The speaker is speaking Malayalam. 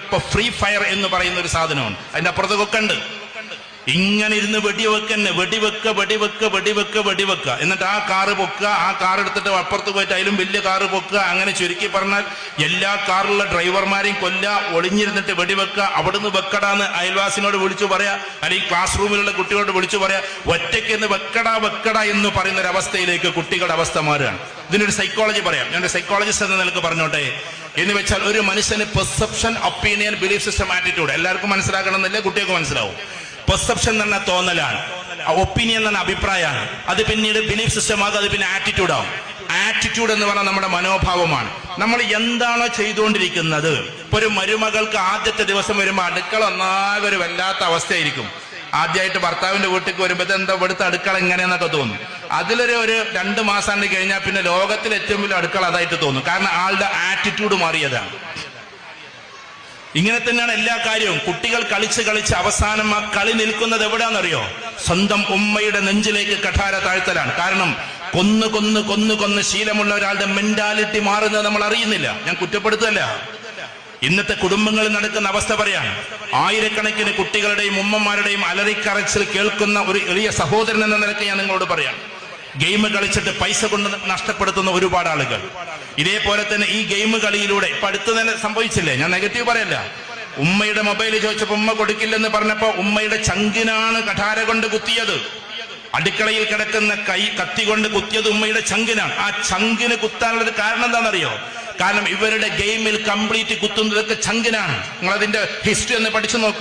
ഇപ്പൊ ഫ്രീ ഫയർ എന്ന് പറയുന്ന ഒരു സാധനമുണ്ട്, അതിന്റെ അപ്പുറത്തൊക്കെ ഉണ്ട്. ഇങ്ങനെ ഇരുന്ന് വെടിവെക്കുക, എന്നിട്ട് ആ കാറ് പൊക്കുക, ആ കാർ എടുത്തിട്ട് അപ്പുറത്ത് പോയിട്ട് അതിലും വലിയ കാറ് പൊക്കുക. അങ്ങനെ ചുരുക്കി പറഞ്ഞാൽ എല്ലാ കാറിലുള്ള ഡ്രൈവർമാരെയും ഒളിഞ്ഞിരുന്നിട്ട് വെടിവെക്കുക. അവിടുന്ന് വെക്കടാന്ന് അയൽവാസിനോട് വിളിച്ചു പറയാ, അല്ലെങ്കിൽ ക്ലാസ് റൂമിലുള്ള കുട്ടികളോട് വിളിച്ചു പറയാ. ഒറ്റയ്ക്കെന്ന് വെക്കട എന്ന് പറയുന്ന ഒരു അവസ്ഥയിലേക്ക് കുട്ടികളുടെ അവസ്ഥ മാറുകയാണ്. ഇതിനൊരു സൈക്കോളജി പറയാം, ഞാനൊരു സൈക്കോളജിസ്റ്റ് എന്ന നിലക്ക് പറഞ്ഞോട്ടെ. എന്ന് വെച്ചാൽ ഒരു മനുഷ്യന് perception, opinion, belief system, attitude എല്ലാവർക്കും മനസ്സിലാക്കണം എന്നല്ലേ കുട്ടികൾക്ക് മനസ്സിലാവും. പെർസെപ്ഷൻ എന്ന് പറഞ്ഞാൽ തോന്നലാണ്, ഒപ്പീനിയൻ എന്ന് പറഞ്ഞാൽ അഭിപ്രായമാണ്, അത് പിന്നീട് ബിലീഫ് സിസ്റ്റം ആകും, അത് പിന്നെ ആറ്റിറ്റ്യൂഡ് ആവും. ആറ്റിറ്റ്യൂഡ് എന്ന് പറഞ്ഞാൽ നമ്മുടെ മനോഭാവമാണ്. നമ്മൾ എന്താണോ ചെയ്തുകൊണ്ടിരിക്കുന്നത്. ഇപ്പൊ ഒരു മരുമകൾക്ക് ആദ്യത്തെ ദിവസം വരുമ്പോൾ അടുക്കള ഒന്നാകെ ഒരു വല്ലാത്ത അവസ്ഥയായിരിക്കും. ആദ്യമായിട്ട് ഭർത്താവിന്റെ വീട്ടിലേക്ക് വരുമ്പോൾ എന്താ ഇവിടുത്തെ അടുക്കള എങ്ങനെയെന്നൊക്കെ തോന്നും. അതിലൊരു 2 മാസം കഴിഞ്ഞാൽ പിന്നെ ലോകത്തിലെ ഏറ്റവും വലിയ അടുക്കള അതായിട്ട് തോന്നും. കാരണം ആളുടെ ആറ്റിറ്റ്യൂഡ് മാറിയതാണ്. ഇങ്ങനെ തന്നെയാണ് എല്ലാ കാര്യവും. കുട്ടികൾ കളിച്ച് അവസാനം ആ കളി നിൽക്കുന്നത് എവിടെയാണെന്നറിയോ? സ്വന്തം ഉമ്മയുടെ നെഞ്ചിലേക്ക് കഠാര താഴ്ത്തലാണ്. കാരണം കൊന്ന് ശീലമുള്ള ഒരാളുടെ മെന്റാലിറ്റി മാറുന്നത് നമ്മൾ അറിയുന്നില്ല. ഞാൻ കുറ്റപ്പെടുത്തല്ല. ഇന്നത്തെ കുടുംബങ്ങളിൽ നടക്കുന്ന അവസ്ഥ പറയാണ്. ആയിരക്കണക്കിന് കുട്ടികളുടെയും ഉമ്മമാരുടെയും അലറിക്കരച്ചിൽ കേൾക്കുന്ന ഒരു എളിയ സഹോദരൻ എന്ന നിലയ്ക്ക് ഞാൻ നിങ്ങളോട് പറയാം. ഗെയിം കളിച്ചിട്ട് പൈസ കൊണ്ട് നഷ്ടപ്പെടുത്തുന്ന ഒരുപാട് ആളുകൾ. ഇതേപോലെ തന്നെ ഈ ഗെയിം കളിയിലൂടെ ഇപ്പൊ അടുത്ത് തന്നെ സംഭവിച്ചില്ലേ, ഞാൻ നെഗറ്റീവ് പറയല്ല. ഉമ്മയുടെ മൊബൈൽ ചോദിച്ചപ്പോ ഉമ്മ കൊടുക്കില്ലെന്ന് പറഞ്ഞപ്പോ ഉമ്മയുടെ ചങ്കിനാണ് കഠാര കൊണ്ട് കുത്തിയത്. അടുക്കളയിൽ കിടക്കുന്ന കത്തി കൊണ്ട് കുത്തിയത് ഉമ്മയുടെ ചങ്കിനാണ്. ആ ചങ്കിന് കുത്താനുള്ളത് കാരണം എന്താണെന്നറിയോ? കാരണം ഇവരുടെ ഗെയിമിൽ കംപ്ലീറ്റ് കുത്തുന്നതൊക്കെ ചങ്കിനാണ്. നിങ്ങൾ അതിന്റെ ഹിസ്റ്ററി ഒന്ന് പഠിച്ചു നോക്ക്.